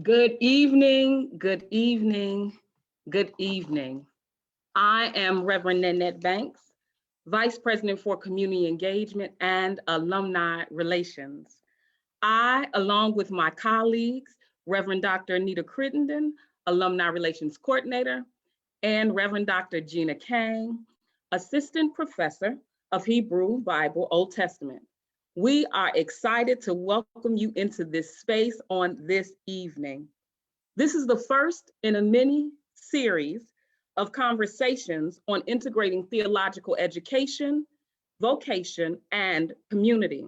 Good evening, good evening, good evening. I am Reverend Nanette Banks, Vice President for Community Engagement and Alumni Relations. I, along with my colleagues, Reverend Dr. Anita Crittenden, Alumni Relations Coordinator, and Reverend Dr. Jina Kang, Assistant Professor of Hebrew Bible Old Testament. We are excited to welcome you into this space on this evening. This is the first in a mini series of conversations on integrating theological education, vocation, and community.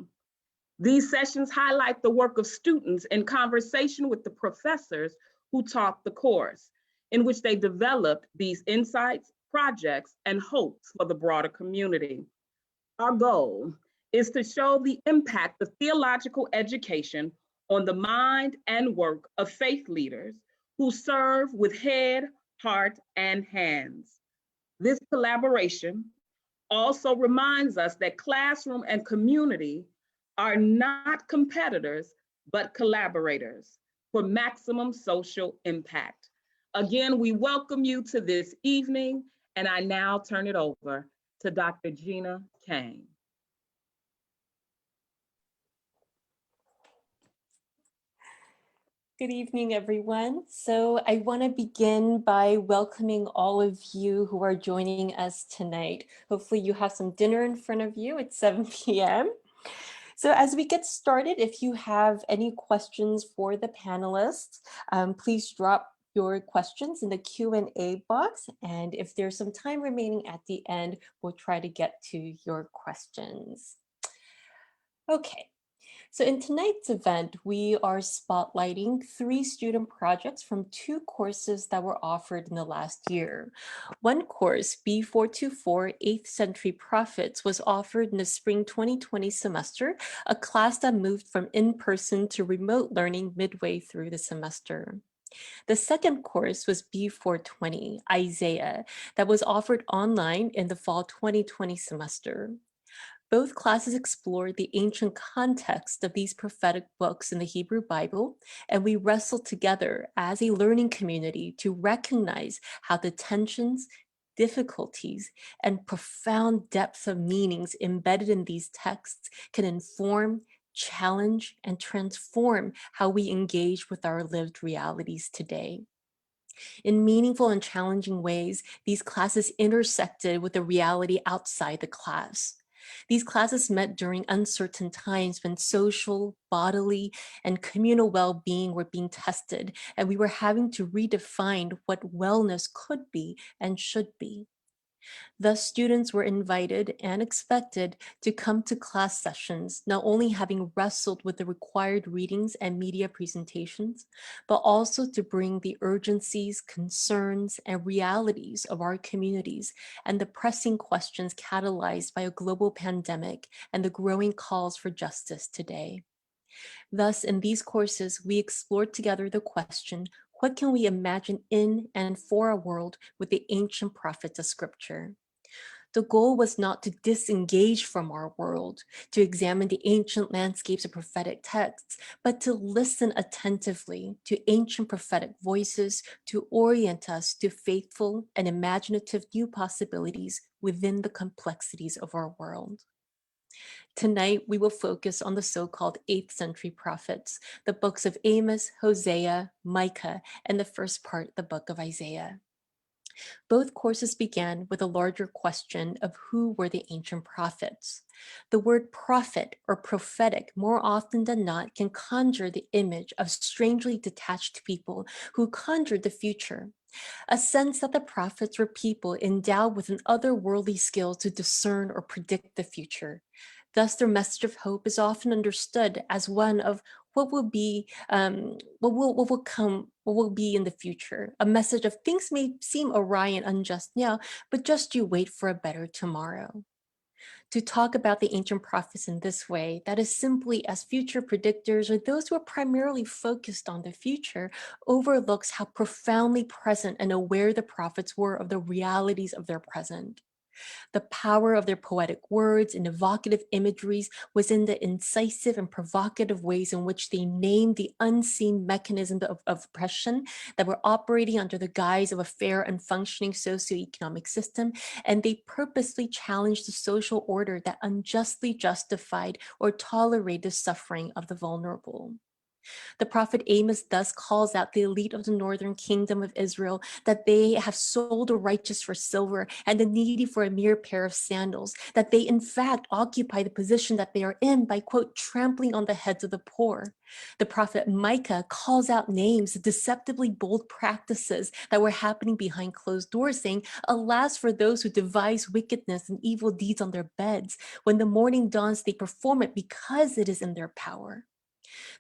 These sessions highlight the work of students in conversation with the professors who taught the course, in which they developed these insights, projects, and hopes for the broader community. Our goal is to show the impact of theological education on the mind and work of faith leaders who serve with head, heart, and hands. This collaboration also reminds us that classroom and community are not competitors, but collaborators for maximum social impact. Again, we welcome you to this evening, and I now turn it over to Dr. Jina Kang. Good evening, everyone. So I want to begin by welcoming all of you who are joining us tonight. Hopefully you have some dinner in front of you at 7 p.m. So as we get started, if you have any questions for the panelists, please drop your questions in the Q&A box. And if there's some time remaining at the end, we'll try to get to your questions. Okay. So in tonight's event, we are spotlighting 3 student projects from 2 courses that were offered in the last year. One course, B424, 8th Century Prophets, was offered in the spring 2020 semester, a class that moved from in-person to remote learning midway through the semester. The second course was B420, Isaiah, that was offered online in the fall 2020 semester. Both classes explored the ancient context of these prophetic books in the Hebrew Bible, and we wrestled together as a learning community to recognize how the tensions, difficulties, and profound depth of meanings embedded in these texts can inform, challenge, and transform how we engage with our lived realities today. In meaningful and challenging ways, these classes intersected with the reality outside the class. These classes met during uncertain times when social, bodily, and communal well-being were being tested, and we were having to redefine what wellness could be and should be. Thus, students were invited and expected to come to class sessions, not only having wrestled with the required readings and media presentations, but also to bring the urgencies, concerns, and realities of our communities and the pressing questions catalyzed by a global pandemic and the growing calls for justice today. Thus, in these courses, we explored together the question, what can we imagine in and for a world with the ancient prophets of Scripture? The goal was not to disengage from our world, to examine the ancient landscapes of prophetic texts, but to listen attentively to ancient prophetic voices to orient us to faithful and imaginative new possibilities within the complexities of our world. Tonight, we will focus on the so-called 8th century prophets, the books of Amos, Hosea, Micah, and the first part, the book of Isaiah. Both courses began with a larger question of who were the ancient prophets. The word prophet or prophetic more often than not can conjure the image of strangely detached people who conjured the future. A sense that the prophets were people endowed with an otherworldly skill to discern or predict the future. Thus, their message of hope is often understood as one of what will be, what will be in the future. A message of things may seem awry and unjust now, but just you wait for a better tomorrow. To talk about the ancient prophets in this way, that is simply as future predictors or those who are primarily focused on the future, overlooks how profoundly present and aware the prophets were of the realities of their present. The power of their poetic words and evocative imageries was in the incisive and provocative ways in which they named the unseen mechanisms of oppression that were operating under the guise of a fair and functioning socioeconomic system, and they purposely challenged the social order that unjustly justified or tolerated the suffering of the vulnerable. The prophet Amos thus calls out the elite of the northern kingdom of Israel that they have sold the righteous for silver and the needy for a mere pair of sandals, that they in fact occupy the position that they are in by, quote, trampling on the heads of the poor. The prophet Micah calls out names, deceptively bold practices that were happening behind closed doors, saying, alas for those who devise wickedness and evil deeds on their beds. When the morning dawns, they perform it because it is in their power.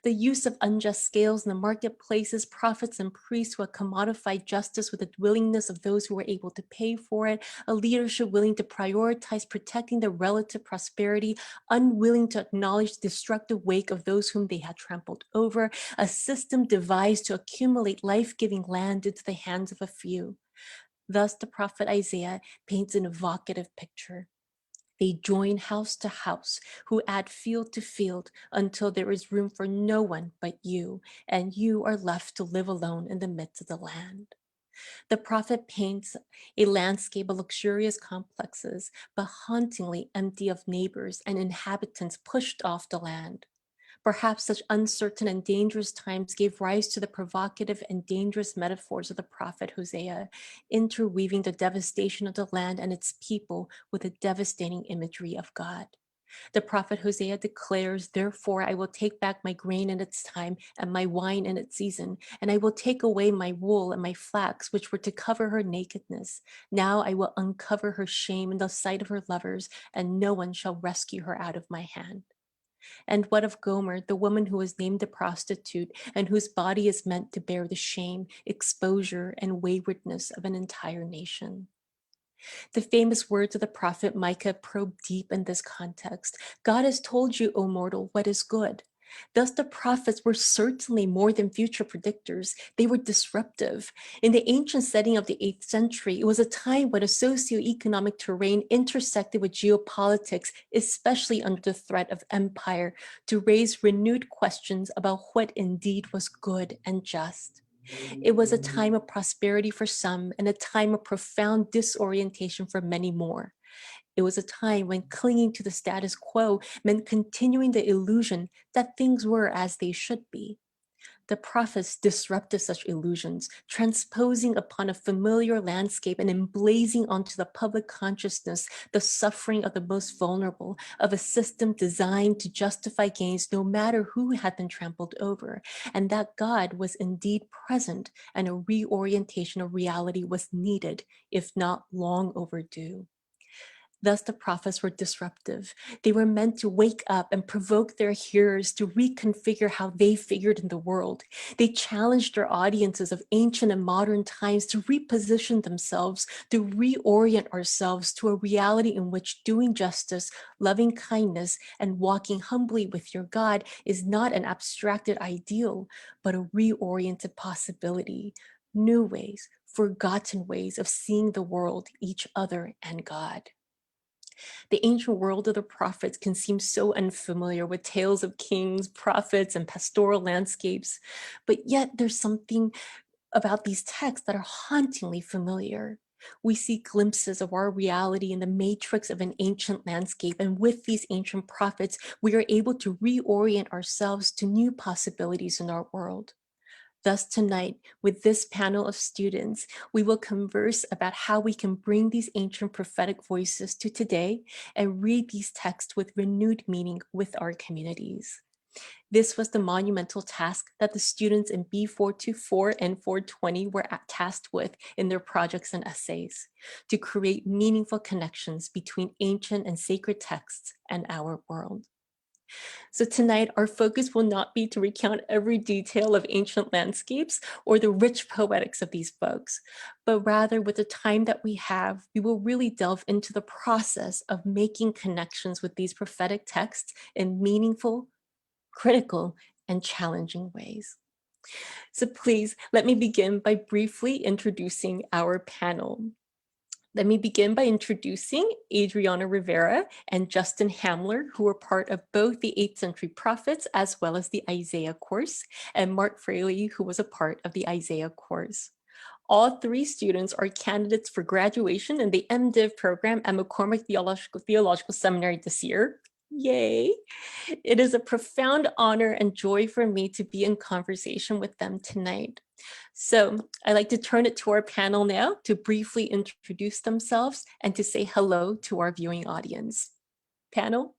The use of unjust scales in the marketplaces, prophets and priests who had commodified justice with the willingness of those who were able to pay for it, a leadership willing to prioritize protecting their relative prosperity, unwilling to acknowledge the destructive wake of those whom they had trampled over, a system devised to accumulate life-giving land into the hands of a few. Thus, the prophet Isaiah paints an evocative picture. They join house to house, who add field to field until there is room for no one but you, and you are left to live alone in the midst of the land. The prophet paints a landscape of luxurious complexes, but hauntingly empty of neighbors and inhabitants pushed off the land. Perhaps such uncertain and dangerous times gave rise to the provocative and dangerous metaphors of the prophet Hosea, interweaving the devastation of the land and its people with the devastating imagery of God. The prophet Hosea declares, therefore, I will take back my grain in its time and my wine in its season, and I will take away my wool and my flax, which were to cover her nakedness. Now I will uncover her shame in the sight of her lovers, and no one shall rescue her out of my hand. And what of Gomer, the woman who was named a prostitute and whose body is meant to bear the shame, exposure, and waywardness of an entire nation? The famous words of the prophet Micah probe deep in this context. God has told you, O mortal, what is good. Thus, the prophets were certainly more than future predictors. They were disruptive. In the ancient setting of the 8th century, it was a time when a socioeconomic terrain intersected with geopolitics, especially under the threat of empire, to raise renewed questions about what indeed was good and just. It was a time of prosperity for some and a time of profound disorientation for many more. It was a time when clinging to the status quo meant continuing the illusion that things were as they should be. The prophets disrupted such illusions, transposing upon a familiar landscape and emblazing onto the public consciousness the suffering of the most vulnerable, of a system designed to justify gains no matter who had been trampled over, and that God was indeed present and a reorientation of reality was needed, if not long overdue. Thus, the prophets were disruptive. They were meant to wake up and provoke their hearers to reconfigure how they figured in the world. They challenged their audiences of ancient and modern times to reposition themselves, to reorient ourselves to a reality in which doing justice, loving kindness, and walking humbly with your God is not an abstracted ideal, but a reoriented possibility. New ways, forgotten ways of seeing the world, each other, and God. The ancient world of the prophets can seem so unfamiliar with tales of kings, prophets, and pastoral landscapes, but yet there's something about these texts that are hauntingly familiar. We see glimpses of our reality in the matrix of an ancient landscape, and with these ancient prophets, we are able to reorient ourselves to new possibilities in our world. Thus, tonight, with this panel of students, we will converse about how we can bring these ancient prophetic voices to today and read these texts with renewed meaning with our communities. This was the monumental task that the students in B424 and 420 were tasked with in their projects and essays, to create meaningful connections between ancient and sacred texts and our world. So tonight, our focus will not be to recount every detail of ancient landscapes or the rich poetics of these books, but rather with the time that we have, we will really delve into the process of making connections with these prophetic texts in meaningful, critical, and challenging ways. So please let me begin by briefly introducing our panel. Let me begin by introducing Adriana Rivera and Justin Hamler, who were part of both the 8th Century Prophets as well as the Isaiah course, and Mark Fraley, who was a part of the Isaiah course. All 3 students are candidates for graduation in the MDiv program at McCormick Theological Seminary this year. Yay! It is a profound honor and joy for me to be in conversation with them tonight. So I'd like to turn it to our panel now to briefly introduce themselves and to say hello to our viewing audience. Panel?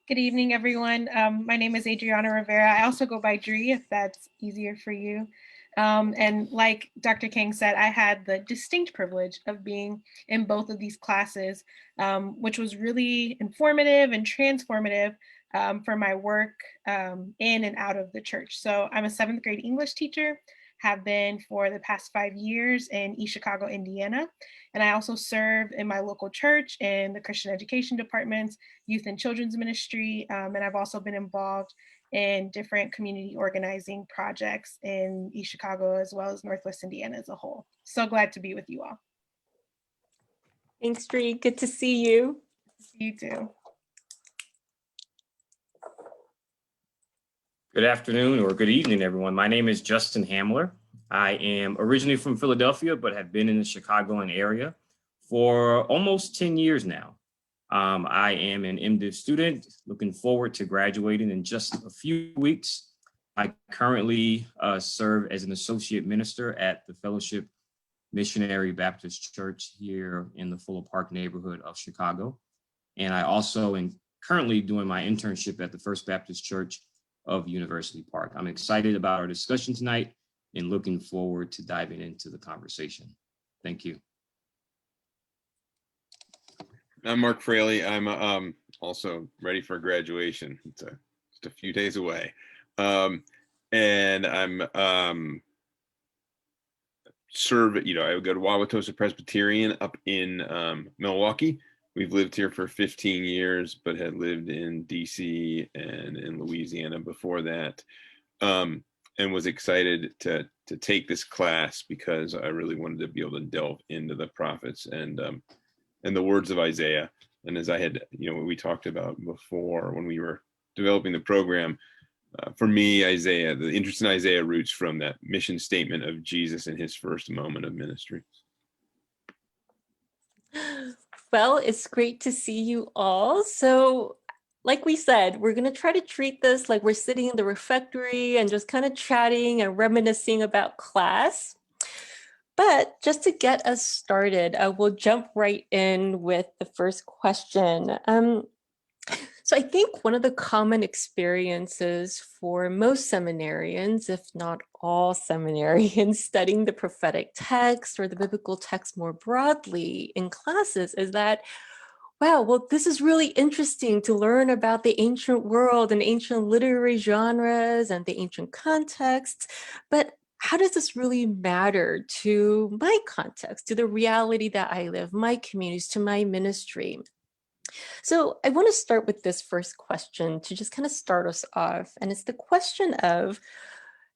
Good evening, everyone. My name is Adriana Rivera. I also go by Dree, if that's easier for you. And like Dr. Kang said, I had the distinct privilege of being in both of these classes, which was really informative and transformative for my work in and out of the church. So I'm a 7th grade English teacher, have been for the past 5 years in East Chicago, Indiana. And I also serve in my local church in the Christian education departments, youth and children's ministry, and I've also been involved in different community organizing projects in East Chicago as well as Northwest Indiana as a whole. So glad to be with you all. Thanks, Dree. Good to see you. You too. Good afternoon or good evening, everyone. My name is Justin Hamler. I am originally from Philadelphia, but have been in the Chicagoland area for almost 10 years now. I am an MDiv student, looking forward to graduating in just a few weeks. I currently serve as an associate minister at the Fellowship Missionary Baptist Church here in the Fuller Park neighborhood of Chicago. And I also am currently doing my internship at the First Baptist Church of University Park. I'm excited about our discussion tonight and looking forward to diving into the conversation. Thank you. I'm Mark Fraley. I'm also ready for graduation. It's just a few days away. And I'm I would go to Wauwatosa Presbyterian up in Milwaukee. We've lived here for 15 years, but had lived in DC and in Louisiana before that, and was excited to take this class because I really wanted to be able to delve into the prophets and the words of Isaiah. And as I had, we talked about before when we were developing the program, for me, Isaiah, the interest in Isaiah roots from that mission statement of Jesus in his first moment of ministry. Well, it's great to see you all. So like we said, we're going to try to treat this like we're sitting in the refectory and just kind of chatting and reminiscing about class. But just to get us started, we'll jump right in with the first question. So I think one of the common experiences for most seminarians, if not all seminarians, studying the prophetic text or the biblical text more broadly in classes is that, wow, well, this is really interesting to learn about the ancient world and ancient literary genres and the ancient contexts, but how does this really matter to my context, to the reality that I live, my communities, to my ministry? So I want to start with this first question to just kind of start us off. And it's the question of,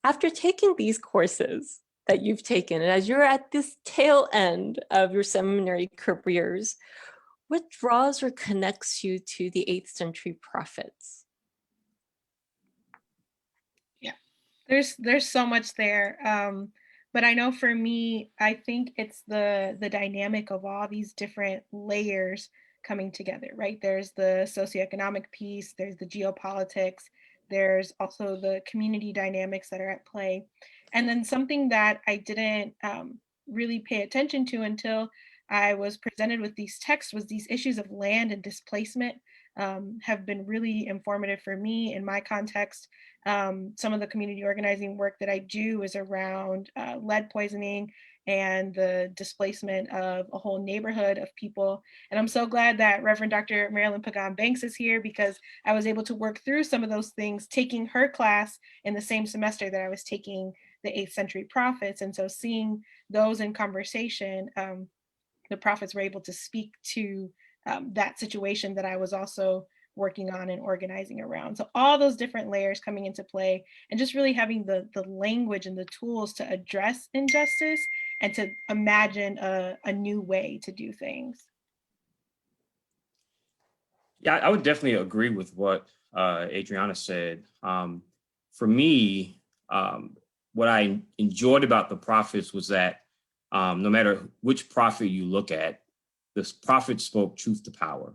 after taking these courses that you've taken, and as you're at this tail end of your seminary careers, what draws or connects you to the 8th century prophets? Yeah, there's so much there. But I know for me, I think it's the dynamic of all these different layers coming together, right? There's the socioeconomic piece, there's the geopolitics, there's also the community dynamics that are at play. And then something that I didn't really pay attention to until I was presented with these texts was these issues of land and displacement have been really informative for me in my context. Some of the community organizing work that I do is around lead poisoning and the displacement of a whole neighborhood of people. And I'm so glad that Reverend Dr. Marilyn Pagan Banks is here, because I was able to work through some of those things, taking her class in the same semester that I was taking the 8th century prophets. And so seeing those in conversation, the prophets were able to speak to that situation that I was also working on and organizing around. So all those different layers coming into play, and just really having the language and the tools to address injustice and to imagine a new way to do things. Yeah, I would definitely agree with what Adriana said. For me, what I enjoyed about the prophets was that no matter which prophet you look at, this prophet spoke truth to power.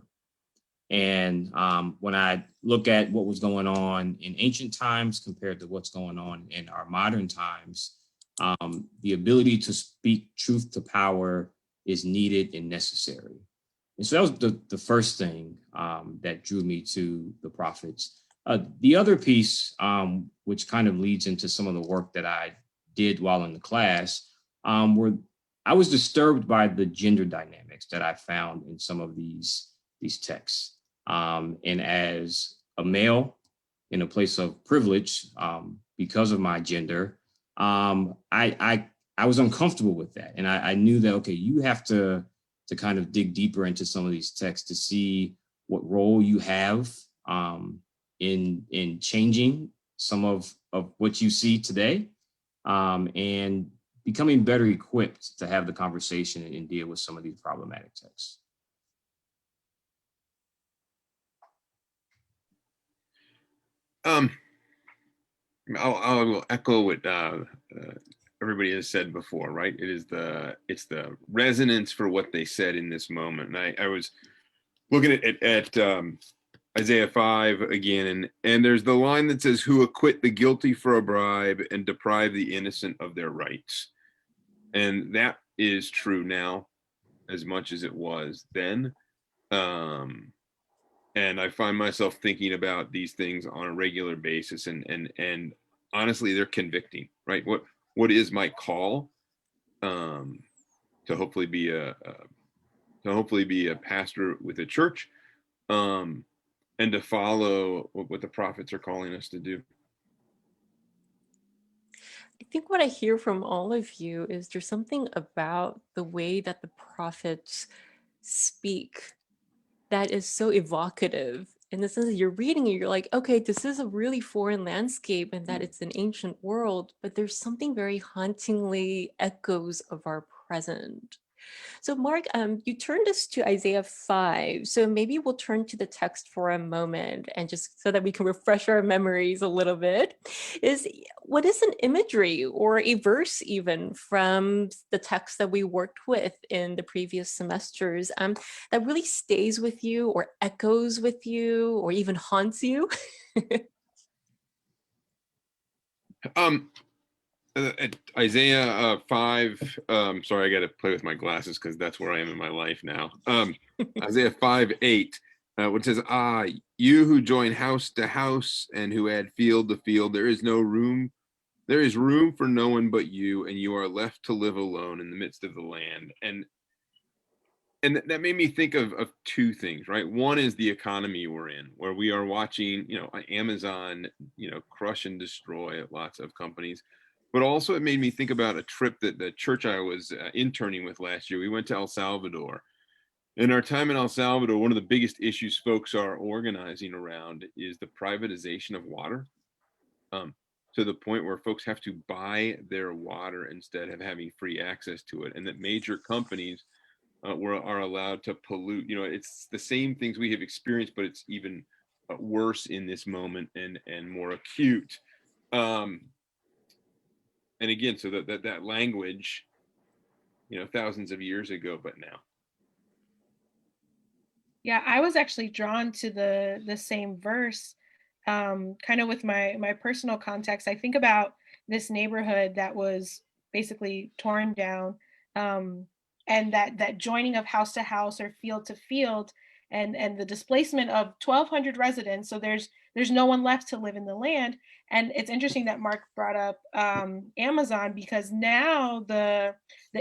And when I look at what was going on in ancient times compared to what's going on in our modern times, the ability to speak truth to power is needed and necessary. And so that was the first thing that drew me to the prophets. The other piece, which kind of leads into some of the work that I did while in the class, were I was disturbed by the gender dynamics that I found in some of these texts. And as a male in a place of privilege, because of my gender, I was uncomfortable with that, and I knew that okay, you have to kind of dig deeper into some of these texts to see what role you have in changing some of what you see today, and becoming better equipped to have the conversation and deal with some of these problematic texts. I will echo what everybody has said before, right? It's the resonance for what they said in this moment. And I was looking at Isaiah 5 again, and there's the line that says, "Who acquit the guilty for a bribe and deprive the innocent of their rights." And that is true now as much as it was then. And I find myself thinking about these things on a regular basis, and honestly, they're convicting, right? What is my call to hopefully be a pastor with a church, and to follow what the prophets are calling us to do. I think what I hear from all of you is there's something about the way that the prophets speak that is so evocative, in the sense that you're reading it, you're like, okay, this is a really foreign landscape and that it's an ancient world, but there's something very hauntingly echoes of our present. So Mark, you turned us to Isaiah 5. So maybe we'll turn to the text for a moment, and just so that we can refresh our memories a little bit, what is an imagery or a verse even from the text that we worked with in the previous semesters that really stays with you or echoes with you or even haunts you? At Isaiah 5, sorry, I got to play with my glasses because that's where I am in my life now. Isaiah 5:8, which says, "Ah, you who join house to house and who add field to field, there is room for no one but you, and you are left to live alone in the midst of the land." And that made me think of two things, right? One is the economy we're in, where we are watching, Amazon, crush and destroy lots of companies. But also it made me think about a trip that the church I was interning with last year. We went to El Salvador. In our time in El Salvador, one of the biggest issues folks are organizing around is the privatization of water, to the point where folks have to buy their water instead of having free access to it, and that major companies are allowed to pollute. It's the same things we have experienced, but it's even worse in this moment and more acute. And again, so that language, thousands of years ago, but now. Yeah, I was actually drawn to the same verse, kind of with my personal context. I think about this neighborhood that was basically torn down, and that joining of house to house or field to field, and the displacement of 1,200 residents. So there's no one left to live in the land. And it's interesting that Mark brought up Amazon, because now the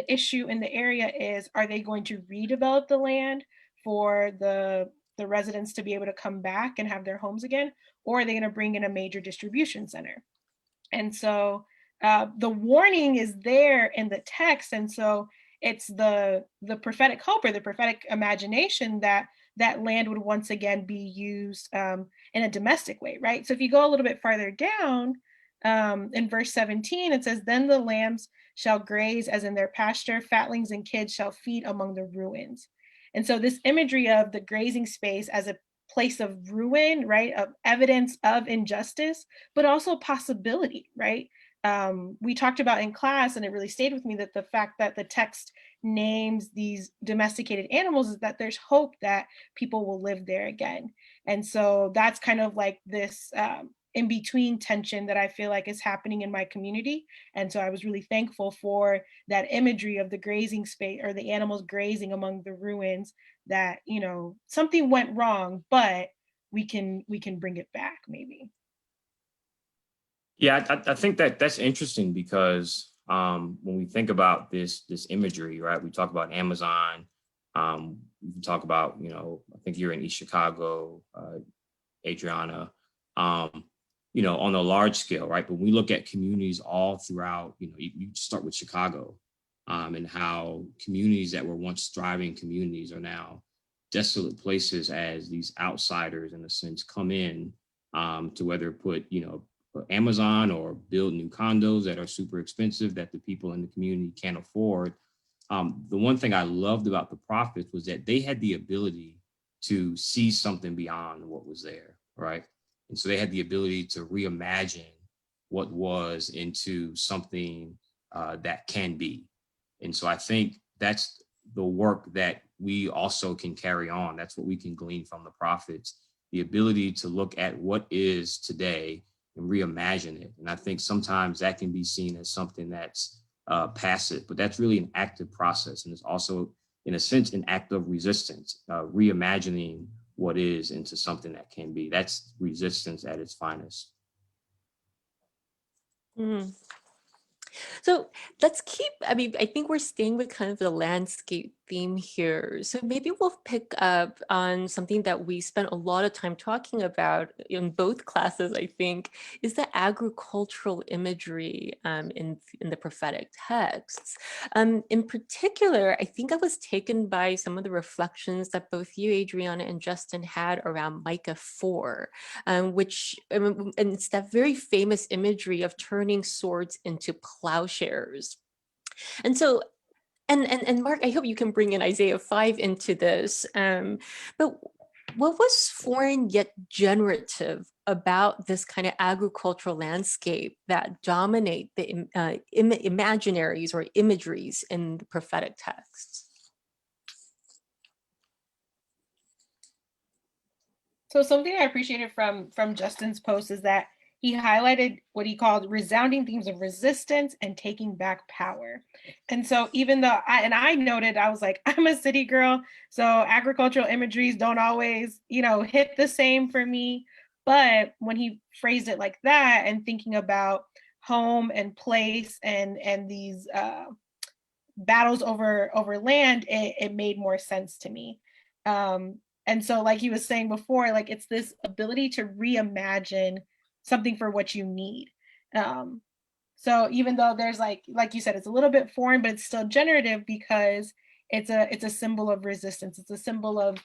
issue in the area is, are they going to redevelop the land for the residents to be able to come back and have their homes again, or are they going to bring in a major distribution center? And so the warning is there in the text, and so it's the prophetic hope or the prophetic imagination that that land would once again be used in a domestic way, right? So if you go a little bit farther down, in verse 17, it says, then the lambs shall graze as in their pasture, fatlings and kids shall feed among the ruins. And so this imagery of the grazing space as a place of ruin, right, of evidence of injustice, but also possibility, right? We talked about in class, and it really stayed with me, that the fact that the text names these domesticated animals is that there's hope that people will live there again. And so that's kind of like this in between tension that I feel like is happening in my community. And so I was really thankful for that imagery of the grazing space, or the animals grazing among the ruins, that, you know, something went wrong, but we can bring it back maybe. Yeah, I think that's interesting because when we think about this imagery, right? We talk about Amazon. We talk about, you know, I think you're in East Chicago, Adriana. You know, on a large scale, right? But we look at communities all throughout. You know, you start with Chicago, and how communities that were once thriving communities are now desolate places as these outsiders, in a sense, come in to whether put, you know, Amazon or build new condos that are super expensive that the people in the community can't afford. The one thing I loved about the prophets was that they had the ability to see something beyond what was there, right? And so they had the ability to reimagine what was into something that can be. And so I think that's the work that we also can carry on. That's what we can glean from the prophets, the ability to look at what is today and reimagine it. And I think sometimes that can be seen as something that's passive, but that's really an active process. And it's also, in a sense, an act of resistance, reimagining what is into something that can be. That's resistance at its finest. Mm. So let's keep, I mean, I think we're staying with kind of the landscape theme here. So maybe we'll pick up on something that we spent a lot of time talking about in both classes, I think, is the agricultural imagery in the prophetic texts. In particular, I think I was taken by some of the reflections that both you, Adriana, and Justin had around Micah 4, which, and it's that very famous imagery of turning swords into plowshares. And so, and Mark, I hope you can bring in Isaiah 5 into this. But what was foreign yet generative about this kind of agricultural landscape that dominate the imaginaries or imageries in the prophetic texts? So something I appreciated from Justin's post is that he highlighted what he called resounding themes of resistance and taking back power. And so even though I noted, I was like, I'm a city girl, so agricultural imageries don't always, you know, hit the same for me. But when he phrased it like that, and thinking about home and place and these battles over land, it made more sense to me. And so, like he was saying before, like it's this ability to reimagine something for what you need. So even though there's like you said, it's a little bit foreign, but it's still generative because it's a symbol of resistance. It's a symbol of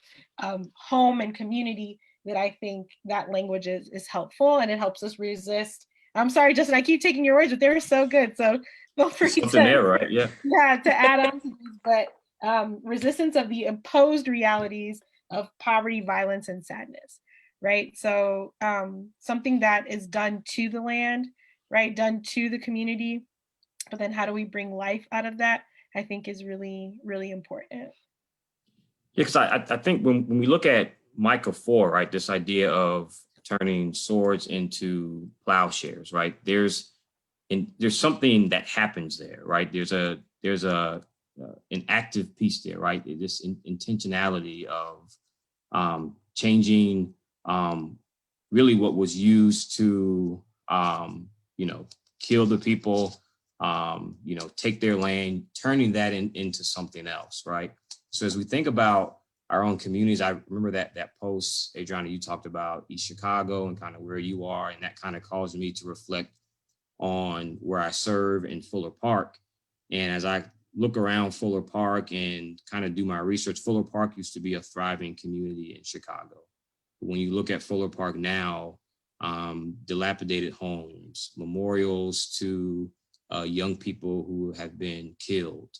home and community, that I think that language is helpful, and it helps us resist. I'm sorry, Justin, I keep taking your words, but they were so good. So feel free Something there, right? Yeah. Yeah, to add on to these, but resistance of the imposed realities of poverty, violence, and sadness, right? So something that is done to the land, right, done to the community, but then how do we bring life out of that, I think is really, really important. Yeah, because I think when we look at Micah 4, right, this idea of turning swords into plowshares, right, there's something that happens there, right? There's an active piece there, right? This intentionality of changing really what was used to kill the people, take their land, turning that into something else, right? So as we think about our own communities, I remember that post, Adriana, you talked about East Chicago and kind of where you are, and that kind of caused me to reflect on where I serve in Fuller Park. And as I look around Fuller Park and kind of do my research, Fuller Park used to be a thriving community in Chicago. When you look at Fuller Park now, dilapidated homes, memorials to young people who have been killed.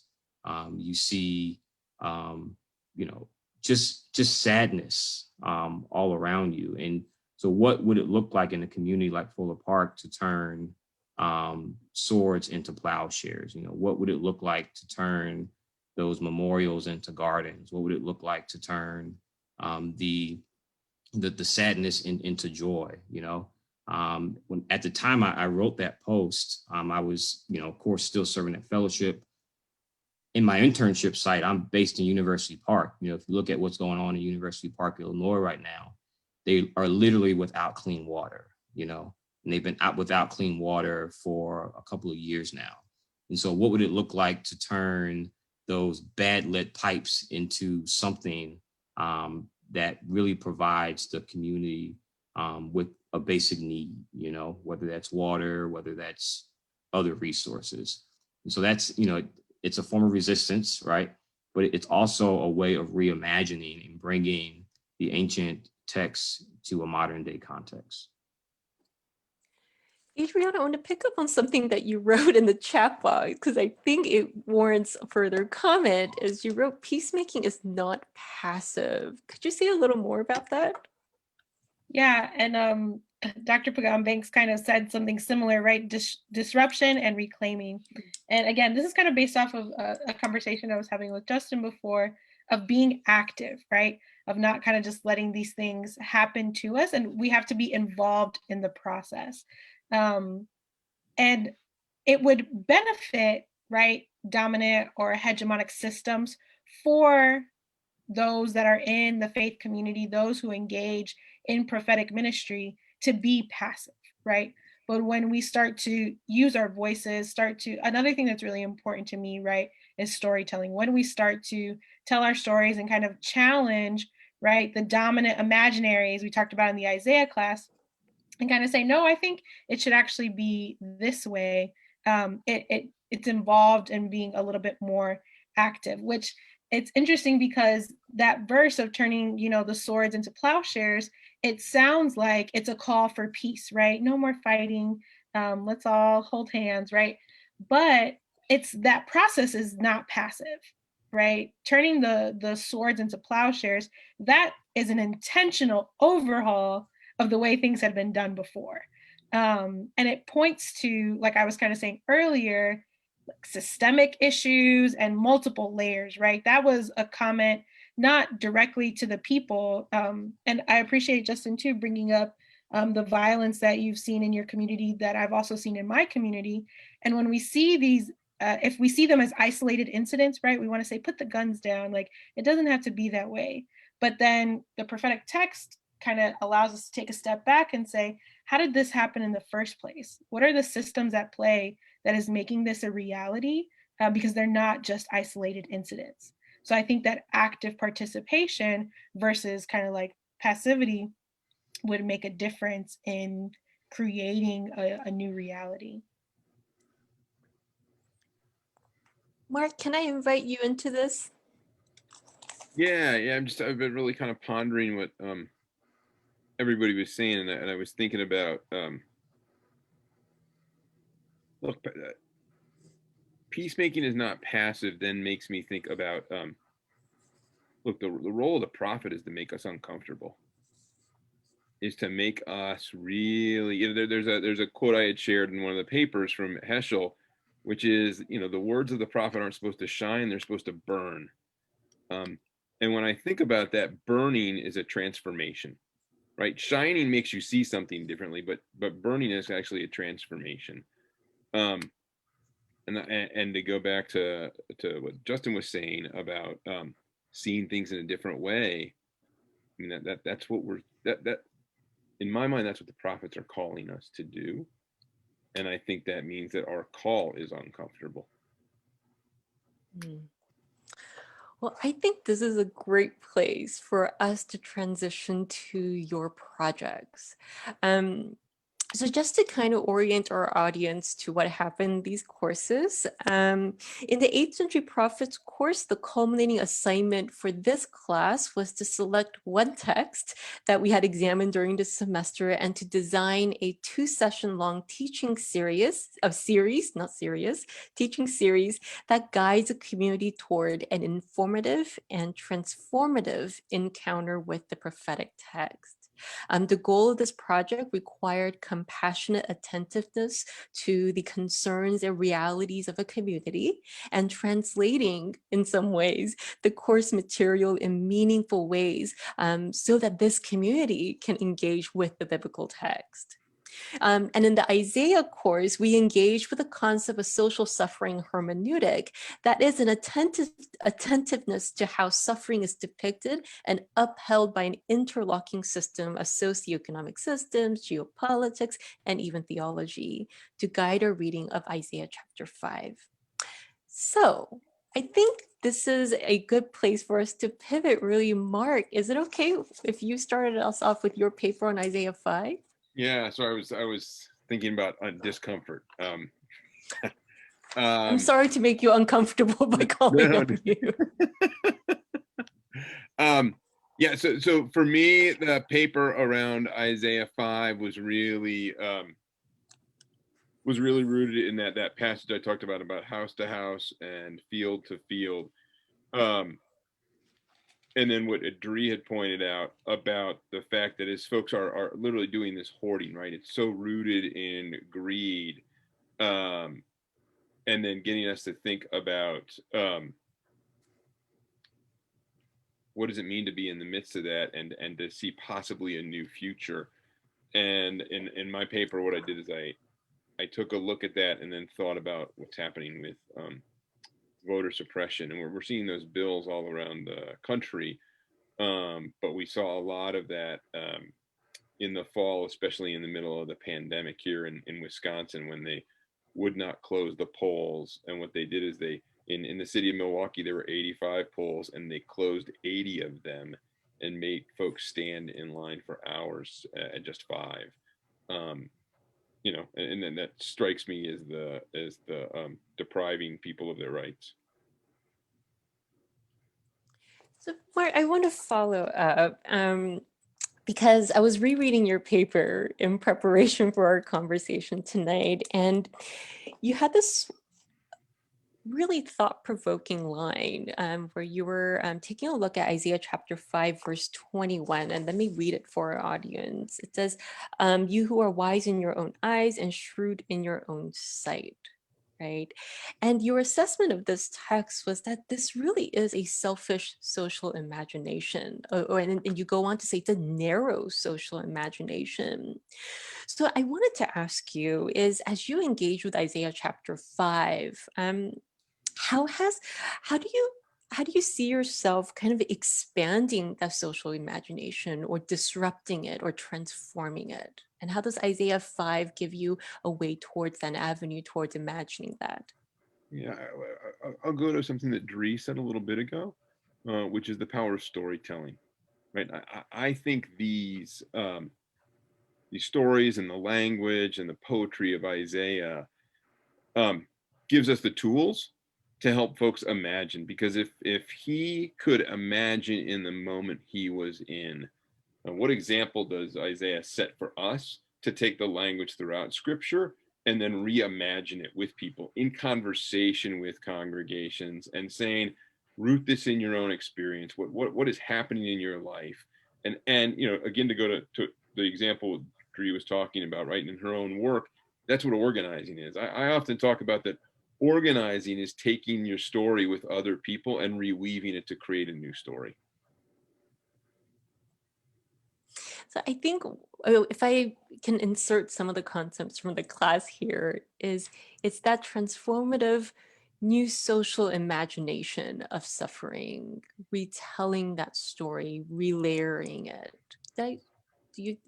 You see, just sadness all around you. And so what would it look like in a community like Fuller Park to turn swords into plowshares? What would it look like to turn those memorials into gardens? What would it look like to turn the sadness into joy? When at the time I wrote that post, I was, of course, still serving at fellowship. In my internship site, I'm based in University Park. If you look at what's going on in University Park, Illinois right now, they are literally without clean water, and they've been out without clean water for a couple of years now. And so what would it look like to turn those bad lit pipes into something that really provides the community with a basic need, whether that's water, whether that's other resources. And so that's, it's a form of resistance, right? But it's also a way of reimagining and bringing the ancient texts to a modern day context. Adriana, I want to pick up on something that you wrote in the chat box, because I think it warrants a further comment. As you wrote, peacemaking is not passive. Could you say a little more about that? Yeah, and Dr. Pagan Banks kind of said something similar, right? Disruption and reclaiming. And again, this is kind of based off of a conversation I was having with Justin before, of being active, right? Of not kind of just letting these things happen to us, and we have to be involved in the process. And it would benefit, right, dominant or hegemonic systems for those that are in the faith community, those who engage in prophetic ministry, to be passive, right? But when we start to use our voices, another thing that's really important to me, right, is storytelling. When we start to tell our stories and kind of challenge, right, the dominant imaginaries we talked about in the Isaiah class, and kind of say, no, I think it should actually be this way. It's involved in being a little bit more active, which it's interesting because that verse of turning, the swords into plowshares, it sounds like it's a call for peace, right? No more fighting. Let's all hold hands, right? But that process is not passive, right? Turning the swords into plowshares, that is an intentional overhaul of the way things had been done before. And it points to, like I was kind of saying earlier, like systemic issues and multiple layers, right? That was a comment not directly to the people. And I appreciate Justin too bringing up the violence that you've seen in your community that I've also seen in my community. And when we see these, if we see them as isolated incidents, right, we want to say, put the guns down. Like, it doesn't have to be that way. But then the prophetic text kind of allows us to take a step back and say, how did this happen in the first place? What are the systems at play that is making this a reality? Because they're not just isolated incidents. So I think that active participation versus kind of like passivity would make a difference in creating a new reality. Mark, can I invite you into this? Yeah. I've been really kind of pondering what everybody was saying, and I was thinking about look, peacemaking is not passive. Then makes me think about look, the role of the prophet is to make us uncomfortable, is to make us really, there's a quote I had shared in one of the papers from Heschel, which is, the words of the prophet aren't supposed to shine, they're supposed to burn. And when I think about that, burning is a transformation, right? Shining makes you see something differently, but burning is actually a transformation. And to go back to what Justin was saying about seeing things in a different way, I mean, that's what that in my mind, that's what the prophets are calling us to do. And I think that means that our call is uncomfortable. Well, I think this is a great place for us to transition to your projects. So just to kind of orient our audience to what happened in these courses, in the 8th Century Prophets course, the culminating assignment for this class was to select one text that we had examined during the semester and to design a 2-session-long teaching teaching series that guides a community toward an informative and transformative encounter with the prophetic text. The goal of this project required compassionate attentiveness to the concerns and realities of a community and translating, in some ways, the course material in meaningful ways so that this community can engage with the biblical text. And in the Isaiah course, we engage with the concept of social suffering hermeneutic, that is an attentiveness to how suffering is depicted and upheld by an interlocking system of socioeconomic systems, geopolitics, and even theology to guide our reading of Isaiah chapter 5. So I think this is a good place for us to pivot, really. Mark, is it okay if you started us off with your paper on Isaiah 5? Yeah, so I was thinking about discomfort. I'm sorry to make you uncomfortable by calling on you. Yeah, so for me, the paper around Isaiah 5 was really rooted in that passage I talked about house to house and field to field. And then what Adri had pointed out about the fact that his folks are literally doing this hoarding, right? It's so rooted in greed. And then getting us to think about what does it mean to be in the midst of that and to see possibly a new future. And in my paper, what I did is I took a look at that and then thought about what's happening with voter suppression. And we're seeing those bills all around the country. But we saw a lot of that in the fall, especially in the middle of the pandemic here in Wisconsin, when they would not close the polls. And what they did is in the city of Milwaukee, there were 85 polls and they closed 80 of them and made folks stand in line for hours at just 5. You know, and then that strikes me as the depriving people of their rights. So, Mark, I want to follow up because I was rereading your paper in preparation for our conversation tonight, and you had this really thought-provoking line where you were taking a look at Isaiah chapter 5, verse 21, and let me read it for our audience. It says, you who are wise in your own eyes and shrewd in your own sight. Right. And your assessment of this text was that this really is a selfish social imagination. And you go on to say it's a narrow social imagination. So I wanted to ask you is, as you engage with Isaiah chapter 5, how do you see yourself kind of expanding that social imagination or disrupting it or transforming it? And how does Isaiah 5 give you a way towards an avenue towards imagining that? Yeah, I'll go to something that Dree said a little bit ago, which is the power of storytelling, right? I think these stories and the language and the poetry of Isaiah gives us the tools to help folks imagine, because if he could imagine in the moment he was in, what example does Isaiah set for us to take the language throughout Scripture and then reimagine it with people in conversation with congregations and saying, root this in your own experience. What is happening in your life? And you know, again, to go to the example Dree was talking about, right, in her own work, that's what organizing is. I often talk about that. Organizing is taking your story with other people and reweaving it to create a new story. So I think if I can insert some of the concepts from the class here, it's that transformative new social imagination of suffering, retelling that story, relayering it.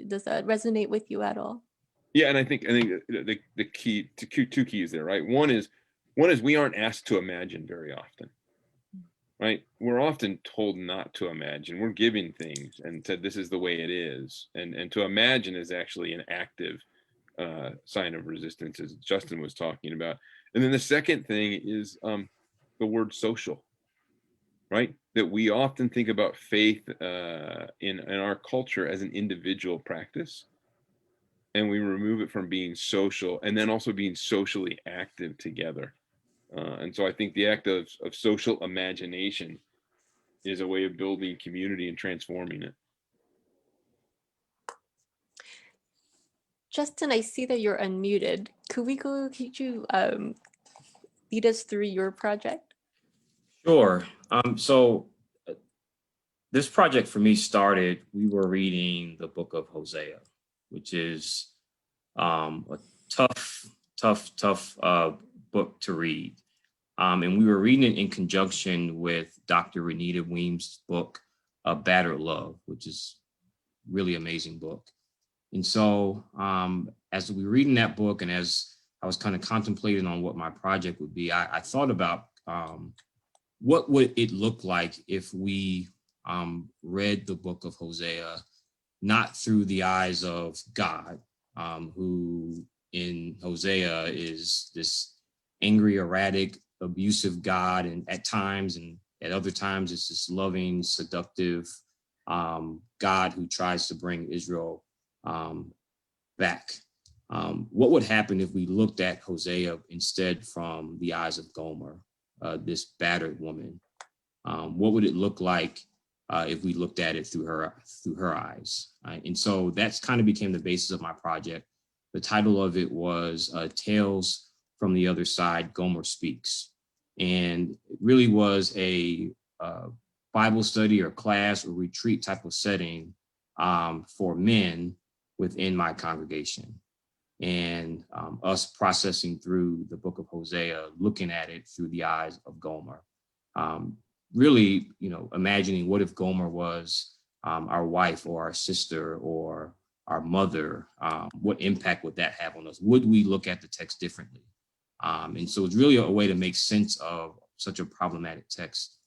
Does that resonate with you at all? Yeah, and I think the key to two keys there, right? One is we aren't asked to imagine very often, right? We're often told not to imagine. We're given things and said this is the way it is, and to imagine is actually an active sign of resistance, as Justin was talking about. And then the second thing is the word social, right? That we often think about faith in our culture as an individual practice, and we remove it from being social and then also being socially active together. And so I think the act of social imagination is a way of building community and transforming it. Justin, I see that you're unmuted. Could you lead us through your project? Sure. So this project for me started, we were reading the book of Hosea, which is a tough book to read. And we were reading it in conjunction with Dr. Renita Weems' book, Battered Love, which is really amazing book. And so as we were reading that book and as I was kind of contemplating on what my project would be, I thought about what would it look like if we read the book of Hosea, not through the eyes of God, who in Hosea is this angry, erratic, abusive God, and at times and at other times it's this loving, seductive God who tries to bring Israel back. What would happen if we looked at Hosea instead from the eyes of Gomer, this battered woman? What would it look like if we looked at it through her eyes? And so that's kind of became the basis of my project. The title of it was Tales from the Other Side, Gomer Speaks. And it really was a Bible study or class or retreat type of setting for men within my congregation. And us processing through the book of Hosea, looking at it through the eyes of Gomer. Really, imagining what if Gomer was our wife or our sister or our mother, what impact would that have on us? Would we look at the text differently? And so it's really a way to make sense of such a problematic text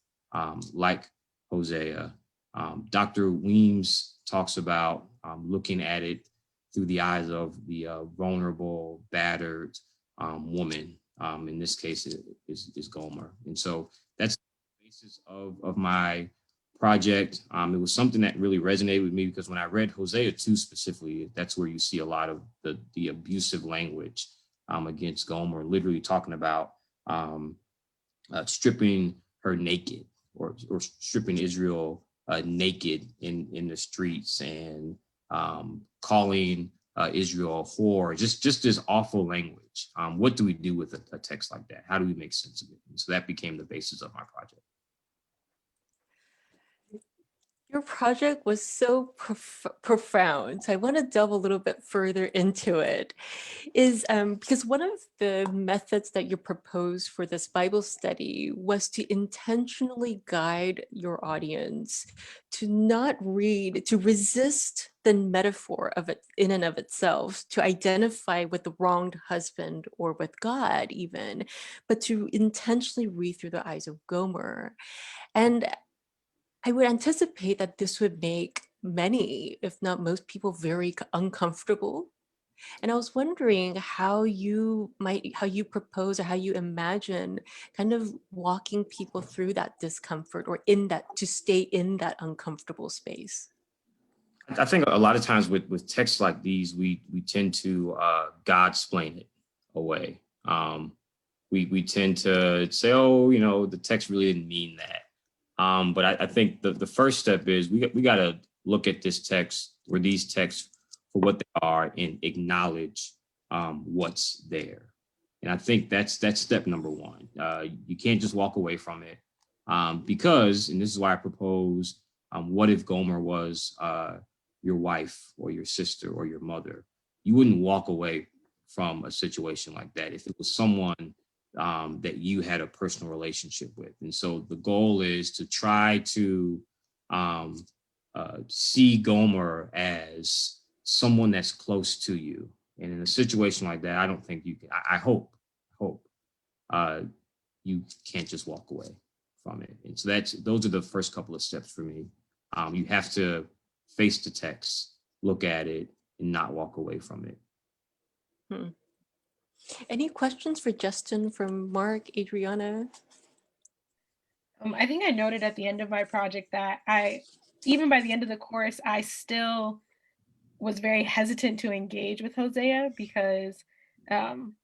like Hosea. Dr. Weems talks about looking at it through the eyes of the vulnerable, battered woman. In this case, it is Gomer. And so that's the basis of my project. It was something that really resonated with me because when I read Hosea 2 specifically, that's where you see a lot of the abusive language against Gomer, literally talking about stripping her naked or stripping Israel naked in the streets and calling Israel a whore, just this awful language. What do we do with a text like that? How do we make sense of it? And so that became the basis of my project. Your project was so profound. So I want to delve a little bit further into it. Because one of the methods that you proposed for this Bible study was to intentionally guide your audience to not read, to resist the metaphor of it in and of itself, to identify with the wronged husband or with God even, but to intentionally read through the eyes of Gomer. And I would anticipate that this would make many, if not most people, very uncomfortable. And I was wondering how you propose or how you imagine kind of walking people through that discomfort or to stay in that uncomfortable space. I think a lot of times with texts like these, we tend to God-splain it away. We tend to say, oh, the text really didn't mean that. But I think the first step is we got to look at this text or these texts for what they are and acknowledge what's there. And I think that's step number one. You can't just walk away from it because, and this is why I propose, what if Gomer was your wife or your sister or your mother? You wouldn't walk away from a situation like that if it was someone that you had a personal relationship with. And so the goal is to try to see Gomer as someone that's close to you. And in a situation like that, I don't think you can, I hope you can't just walk away from it. And so those are the first couple of steps for me. You have to face the text, look at it, and not walk away from it. Any questions for Justin from Mark, Adriana? I think I noted at the end of my project that even by the end of the course, I still was very hesitant to engage with Hosea because, and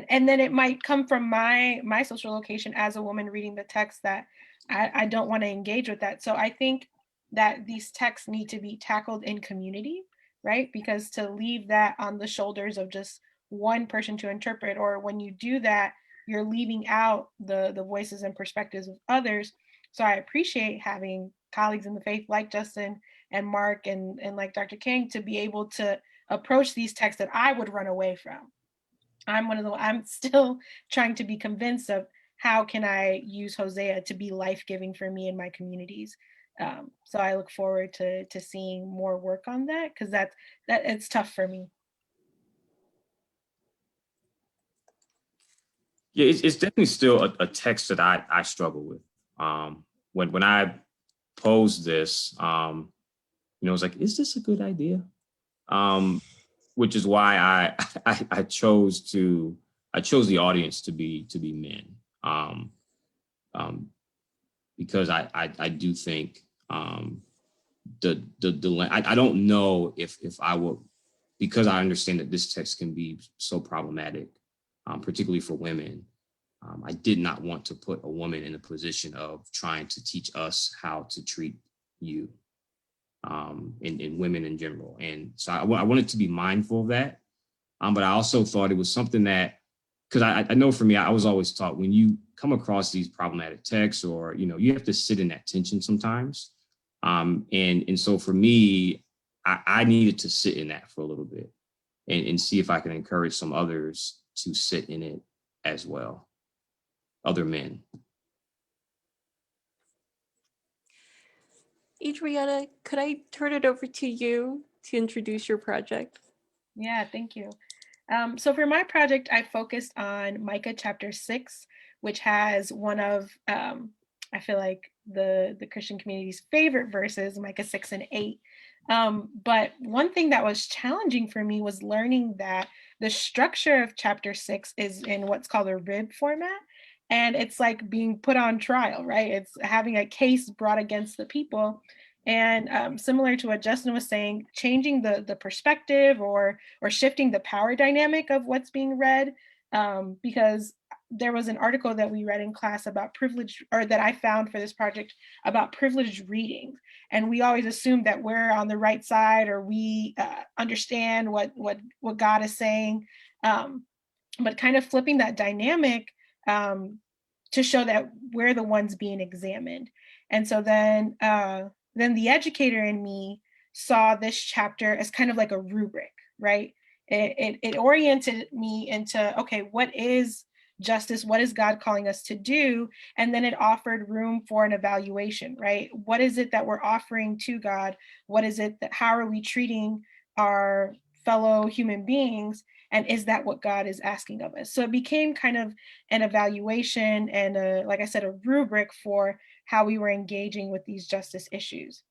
then it might come from my social location as a woman reading the text that I don't want to engage with that. So I think that these texts need to be tackled in community, right? Because to leave that on the shoulders of just one person to interpret, or when you do that, you're leaving out the voices and perspectives of others. So I appreciate having colleagues in the faith like Justin and Mark and like Dr. King to be able to approach these texts that I would run away from. I'm still trying to be convinced of how can I use Hosea to be life-giving for me and my communities. So I look forward to seeing more work on that, because that it's tough for me. Yeah, it's definitely still a text that I struggle with. When I posed this, I was like, is this a good idea? Which is why I chose the audience to be men, because I do think I don't know if I will, because I understand that this text can be so problematic, particularly for women. I did not want to put a woman in a position of trying to teach us how to treat you, and women in general. And so I wanted to be mindful of that. But I also thought it was something that, because I know for me, I was always taught when you come across these problematic texts, or, you have to sit in that tension sometimes. And so for me, I needed to sit in that for a little bit and see if I can encourage some others to sit in it as well, other men. Adriana, could I turn it over to you to introduce your project? Yeah, thank you. So for my project, I focused on Micah chapter 6, which has one of, I feel like the Christian community's favorite verses, Micah 6 and 8. But one thing that was challenging for me was learning that the structure of chapter 6 is in what's called a rib format. And it's like being put on trial, right? It's having a case brought against the people. And similar to what Justin was saying, changing the perspective or shifting the power dynamic of what's being read, because there was an article that we read in class about privilege, or that I found for this project, about privileged reading. And we always assume that we're on the right side, or we understand what God is saying, but kind of flipping that dynamic, to show that we're the ones being examined. And so then the educator in me saw this chapter as kind of like a rubric, right? It oriented me into, okay, what is justice? What is God calling us to do? And then it offered room for an evaluation, right? What is it that we're offering to God? What is it that, how are we treating our fellow human beings? And is that what God is asking of us? So it became kind of an evaluation and, like I said, a rubric for how we were engaging with these justice issues.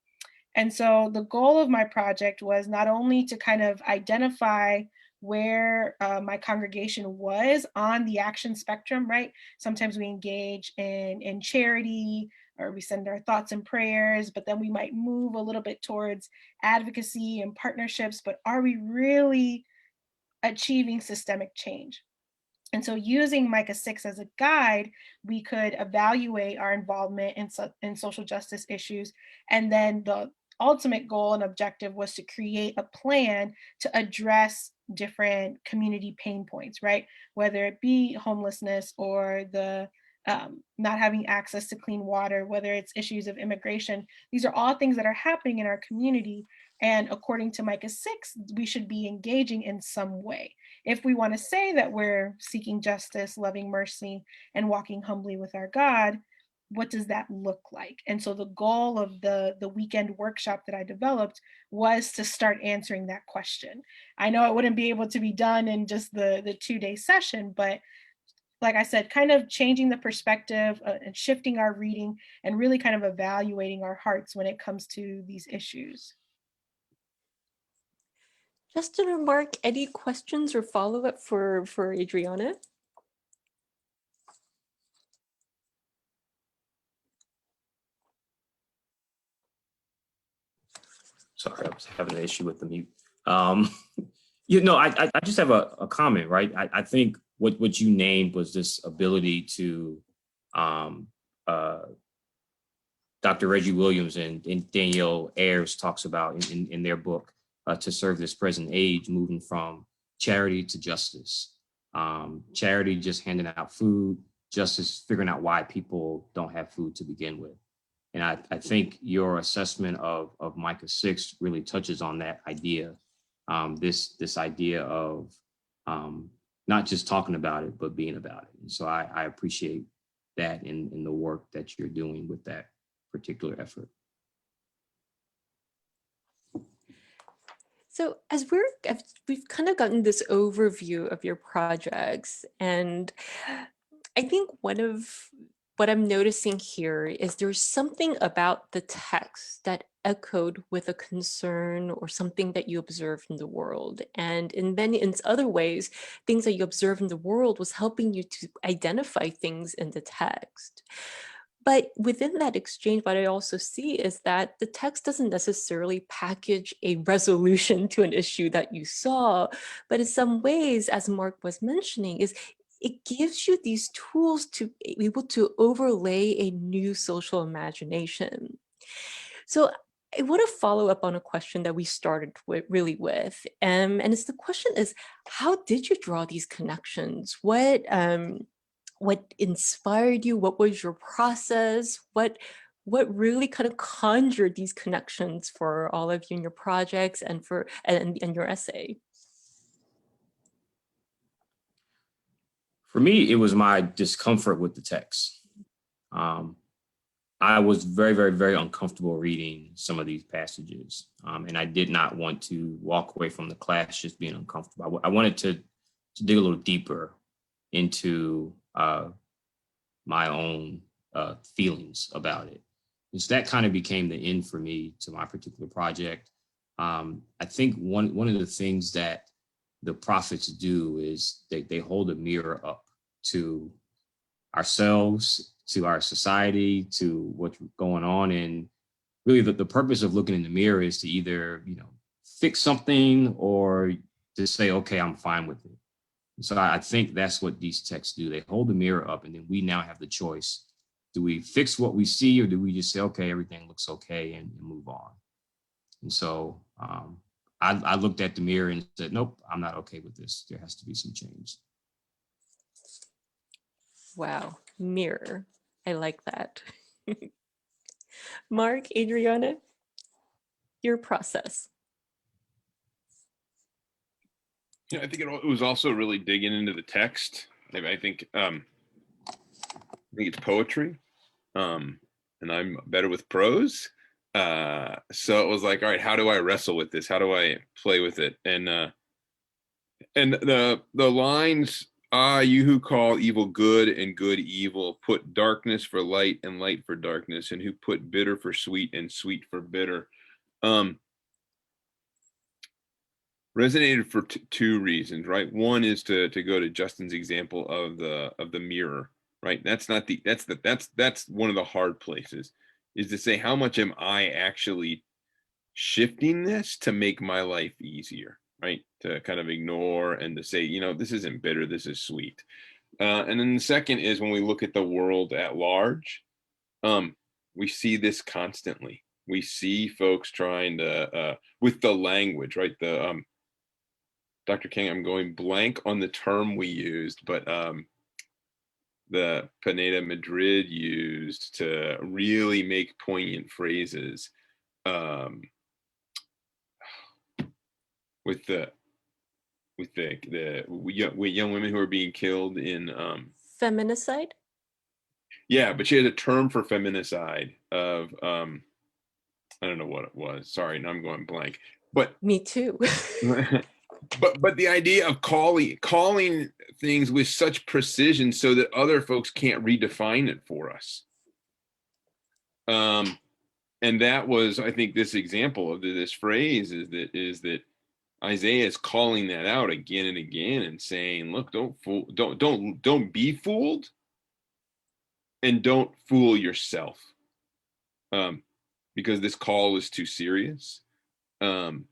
And so the goal of my project was not only to kind of identify where my congregation was on the action spectrum, right? Sometimes we engage in charity, or we send our thoughts and prayers, but then we might move a little bit towards advocacy and partnerships, but are we really achieving systemic change? And so using Micah 6 as a guide, we could evaluate our involvement in social justice issues. And then the ultimate goal and objective was to create a plan to address different community pain points, right? Whether it be homelessness or the not having access to clean water, whether it's issues of immigration. These are all things that are happening in our community. And according to Micah 6, we should be engaging in some way. If we want to say that we're seeking justice, loving mercy, and walking humbly with our God, what does that look like? And so the goal of the weekend workshop that I developed was to start answering that question. I know it wouldn't be able to be done in just the 2-day session, but like I said, kind of changing the perspective and shifting our reading and really kind of evaluating our hearts when it comes to these issues. Justin or Mark, any questions or follow-up for Adriana? Sorry, I was having an issue with the mute. I just have a comment, right? I think what you named was this ability to, Dr. Reggie Williams and Danielle Ayers talks about in their book, To Serve This Present Age, moving from charity to justice. Charity, just handing out food, justice, figuring out why people don't have food to begin with. And I think your assessment of Micah 6 really touches on that idea, this idea of not just talking about it, but being about it. And so I appreciate that in the work that you're doing with that particular effort. So as we've kind of gotten this overview of your projects, and I think one of what I'm noticing here is there's something about the text that echoed with a concern or something that you observed in the world. And in other ways, things that you observed in the world was helping you to identify things in the text. But within that exchange, what I also see is that the text doesn't necessarily package a resolution to an issue that you saw, but in some ways, as Mark was mentioning, it gives you these tools to be able to overlay a new social imagination. So I want to follow up on a question that we started with. And the question is, how did you draw these connections? What inspired you? What was your process? What really kind of conjured these connections for all of you in your projects and your essay? For me, it was my discomfort with the text. I was very, very, very uncomfortable reading some of these passages. And I did not want to walk away from the class just being uncomfortable. I wanted to dig a little deeper into my own feelings about it. And so that kind of became the end for me to my particular project. I think one of the things that the prophets do is they hold a mirror up to ourselves, to our society, to what's going on. And really the purpose of looking in the mirror is to either, fix something or to say, okay, I'm fine with it. So I think that's what these texts do. They hold the mirror up, and then we now have the choice. Do we fix what we see, or do we just say, okay, everything looks okay, and move on? And so I looked at the mirror and said, nope, I'm not okay with this. There has to be some change. Wow, mirror. I like that. Mark, Adriana, your process. Yeah, I think it was also really digging into the text. I think it's poetry, and I'm better with prose. So it was like, all right, how do I wrestle with this? How do I play with it? And the lines, you who call evil good and good evil, put darkness for light and light for darkness, and who put bitter for sweet and sweet for bitter. Resonated for two reasons, right? One is to go to Justin's example of the mirror, right? That's one of the hard places, is to say, how much am I actually shifting this to make my life easier, right? To kind of ignore and to say, this isn't bitter, this is sweet. And then the second is when we look at the world at large, we see this constantly. We see folks trying to, with the language, right? Dr. King, I'm going blank on the term we used, but the Pineda Madrid used to really make poignant phrases with the young women who are being killed in Feminicide? Yeah, but she had a term for feminicide of I don't know what it was. Sorry, now I'm going blank. But me too. but the idea of calling things with such precision so that other folks can't redefine it for us. And that was, I think, this example of this phrase is that Isaiah is calling that out again and again and saying, look, don't be fooled, and don't fool yourself, because this call is too serious. And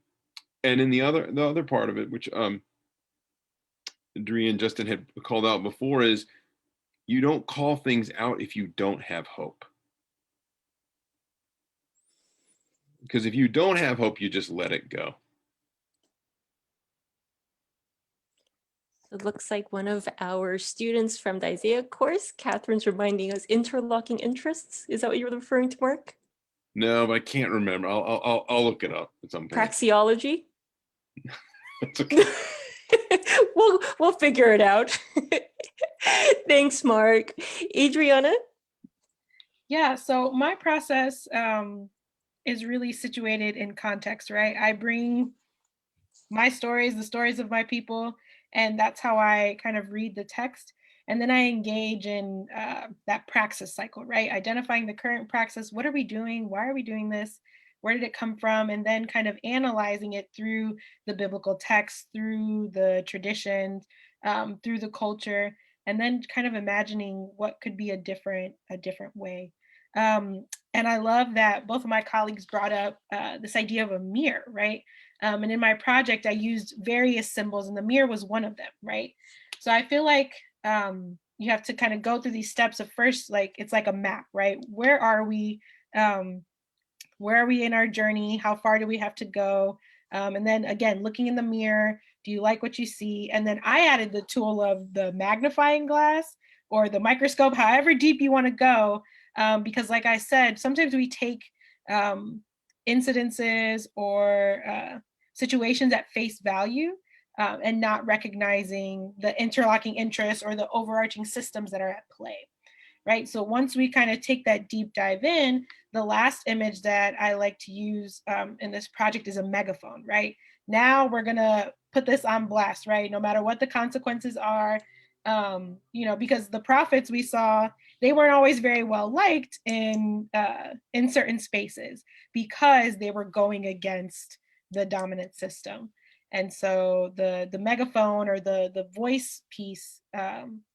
in the other part of it, which Adriana and Justin had called out before, is you don't call things out if you don't have hope. Because if you don't have hope, you just let it go. So it looks like one of our students from the Isaiah course, Catherine's reminding us interlocking interests. Is that what you're referring to, Mark? No, but I can't remember. I'll look it up at some point. Praxeology? That's okay. We'll figure it out. Thanks, Mark. Adriana? Yeah, so my process is really situated in context, right? I bring my stories, the stories of my people, and that's how I kind of read the text. And then I engage in that praxis cycle, right? Identifying the current praxis. What are we doing? Why are we doing this? Where did it come from? And then kind of analyzing it through the biblical text, through the traditions, through the culture, and then kind of imagining what could be a different way. And I love that both of my colleagues brought up this idea of a mirror, right? And in my project, I used various symbols, and the mirror was one of them, right? So I feel like you have to kind of go through these steps of first, like it's like a map, right? Where are we? Where are we in our journey? How far do we have to go? And then again, looking in the mirror, do you like what you see? And then I added the tool of the magnifying glass or the microscope, however deep you want to go. Because like I said, sometimes we take incidences or situations at face value and not recognizing the interlocking interests or the overarching systems that are at play, right? So once we kind of take that deep dive in, the last image that I like to use in this project is a megaphone, right? Now we're gonna put this on blast, right? No matter what the consequences are, because the prophets we saw, they weren't always very well liked in certain spaces because they were going against the dominant system. And so the megaphone or the voice piece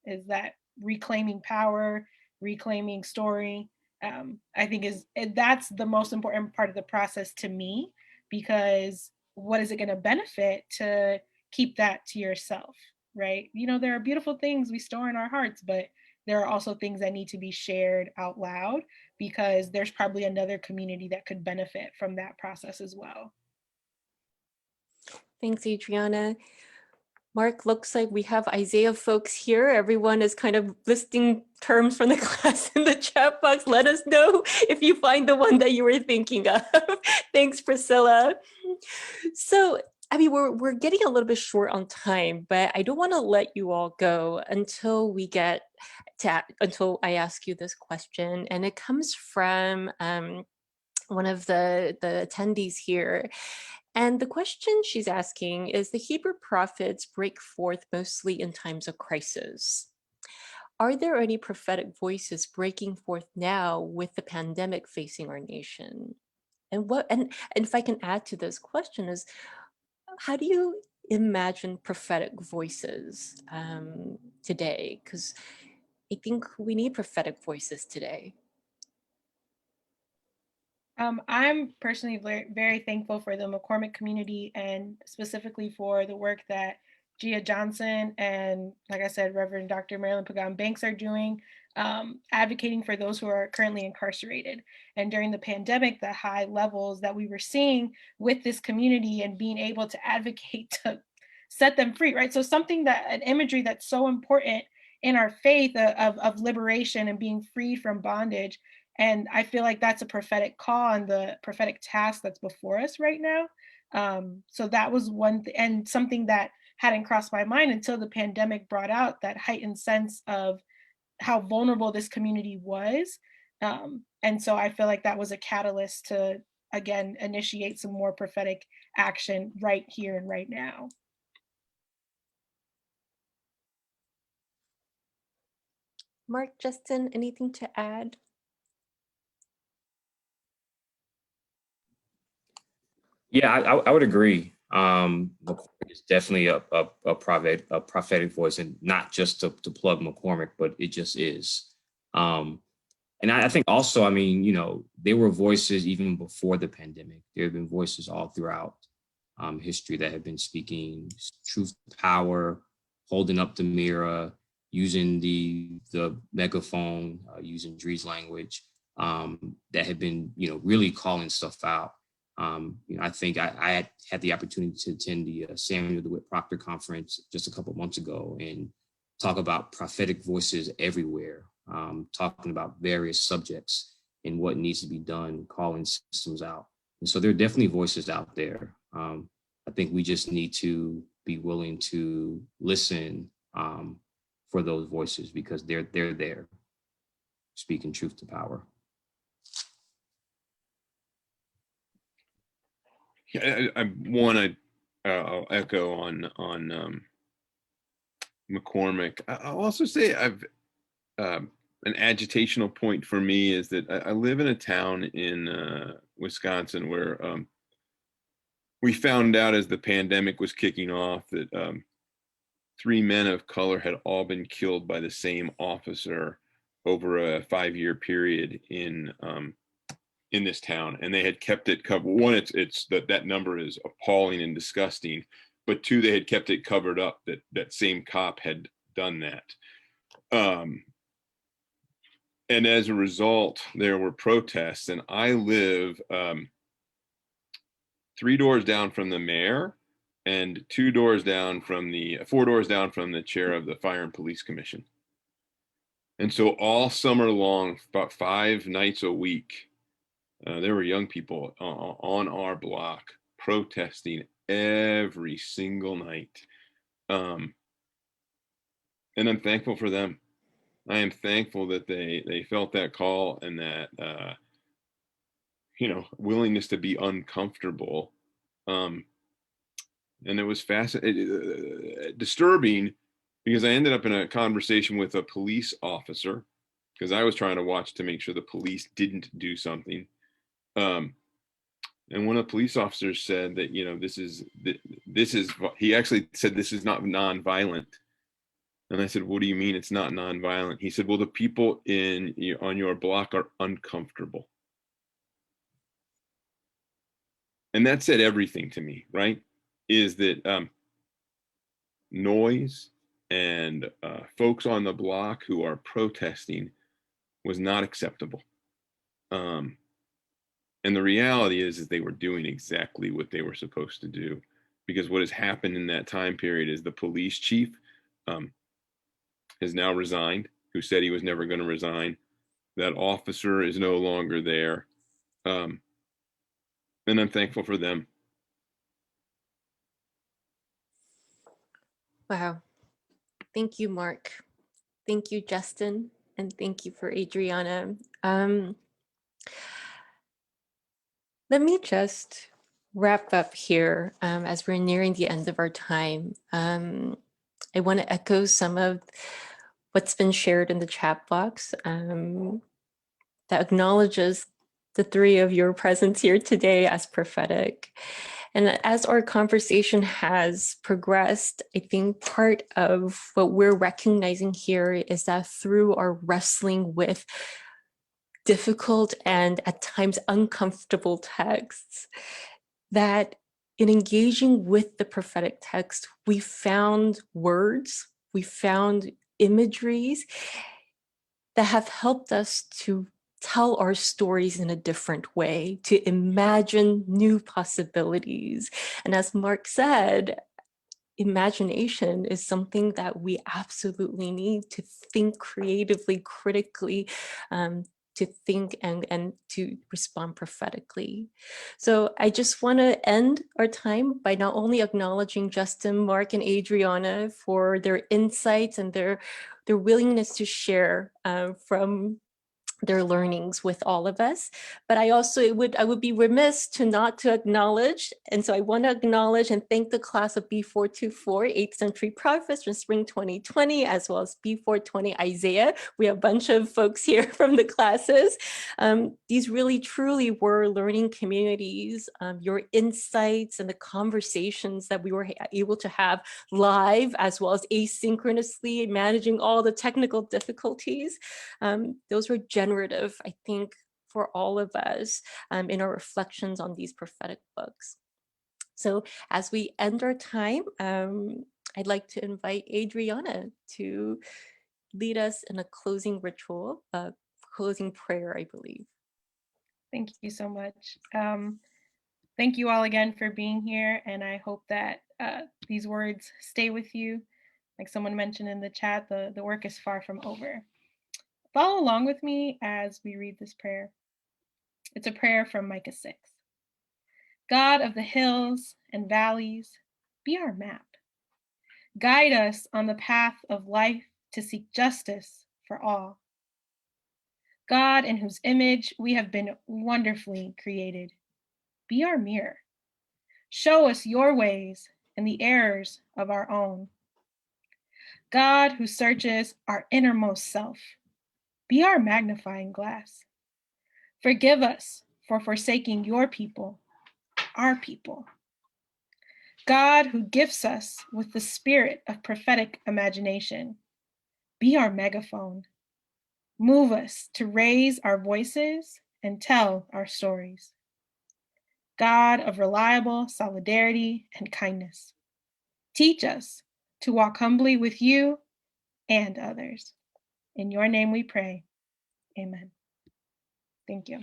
is that reclaiming power, reclaiming story. I think that's the most important part of the process to me, because what is it going to benefit to keep that to yourself, right? There are beautiful things we store in our hearts, but there are also things that need to be shared out loud, because there's probably another community that could benefit from that process as well. Thanks, Adriana. Mark, looks like we have Isaiah folks here. Everyone is kind of listing terms from the class in the chat box. Let us know if you find the one that you were thinking of. Thanks, Priscilla. So, I mean, we're getting a little bit short on time, but I don't want to let you all go until until I ask you this question. And it comes from one of the attendees here. And the question she's asking is, the Hebrew prophets break forth mostly in times of crisis. Are there any prophetic voices breaking forth now with the pandemic facing our nation? And if I can add to this question is, how do you imagine prophetic voices today? Because I think we need prophetic voices today. I'm personally very, very thankful for the McCormick community, and specifically for the work that Gia Johnson and, like I said, Reverend Dr. Marilyn Pagan Banks are doing, advocating for those who are currently incarcerated. And during the pandemic, the high levels that we were seeing with this community and being able to advocate to set them free, right? So an imagery that's so important in our faith of liberation and being freed from bondage. And I feel like that's a prophetic call and the prophetic task that's before us right now. So that was one and something that hadn't crossed my mind until the pandemic brought out that heightened sense of how vulnerable this community was. And so I feel like that was a catalyst to, again, initiate some more prophetic action right here and right now. Mark, Justin, anything to add? Yeah, I would agree. McCormick is definitely a prophetic voice, and not just to plug McCormick, but it just is. And I think also, I mean, you know, there were voices even before the pandemic. There have been voices all throughout history that have been speaking truth to power, holding up the mirror, using the megaphone, using Dre's language, that have been, you know, really calling stuff out. You know, I think I had the opportunity to attend the Samuel DeWitt Proctor conference just a couple of months ago and talk about prophetic voices everywhere, talking about various subjects and what needs to be done, calling systems out. And so there are definitely voices out there. I think we just need to be willing to listen for those voices, because they're there speaking truth to power. Yeah, I want to echo on McCormick. I'll also say I've an agitational point for me is that I live in a town in Wisconsin where we found out as the pandemic was kicking off that 3 men of color had all been killed by the same officer over a 5-year period in this town, and they had kept it covered. One, it's that number is appalling and disgusting, but two, they had kept it covered up that same cop had done that. And as a result, there were protests, and I live 3 doors down from the mayor and 4 doors down from the chair of the Fire and Police Commission. And so all summer long, about 5 nights a week, there were young people on our block protesting every single night. And I'm thankful for them. I am thankful that they felt that call and that, you know, willingness to be uncomfortable. And it was disturbing, because I ended up in a conversation with a police officer, because I was trying to watch to make sure the police didn't do something. And one of the police officers said that, you know, he actually said this is not nonviolent. And I said, what do you mean it's not nonviolent? He said, well, the people on your block are uncomfortable. And that said everything to me, right? Is that noise and folks on the block who are protesting was not acceptable. And the reality is they were doing exactly what they were supposed to do, because what has happened in that time period is the police chief has now resigned, who said he was never going to resign. That officer is no longer there. And I'm thankful for them. Wow. Thank you, Mark. Thank you, Justin. And thank you for Adriana. Let me just wrap up here as we're nearing the end of our time. I want to echo some of what's been shared in the chat box that acknowledges the 3 of your presence here today as prophetic. And as our conversation has progressed, I think part of what we're recognizing here is that through our wrestling with difficult and at times uncomfortable texts, that in engaging with the prophetic text, we found words, we found imageries that have helped us to tell our stories in a different way, to imagine new possibilities. And as Mark said, imagination is something that we absolutely need to think creatively, critically, to think and to respond prophetically. So I just want to end our time by not only acknowledging Justin, Mark, and Adriana for their insights and their willingness to share from their learnings with all of us. But I would be remiss to acknowledge, and so I want to acknowledge and thank the class of B424, 8th century prophets from spring 2020, as well as B420 Isaiah. We have a bunch of folks here from the classes. These really truly were learning communities. Your insights and the conversations that we were able to have live, as well as asynchronously, managing all the technical difficulties. Those were generative, I think, for all of us in our reflections on these prophetic books. So as we end our time, I'd like to invite Adriana to lead us in a closing ritual, closing prayer, I believe. Thank you so much. Thank you all again for being here, and I hope that these words stay with you. Like someone mentioned in the chat, the work is far from over. Follow along with me as we read this prayer. It's a prayer from Micah 6. God of the hills and valleys, be our map. Guide us on the path of life to seek justice for all. God, in whose image we have been wonderfully created, be our mirror. Show us your ways and the errors of our own. God, who searches our innermost self, be our magnifying glass. Forgive us for forsaking your people, our people. God, who gifts us with the spirit of prophetic imagination, be our megaphone. Move us to raise our voices and tell our stories. God of reliable solidarity and kindness, teach us to walk humbly with you and others. In your name we pray. Amen. Thank you.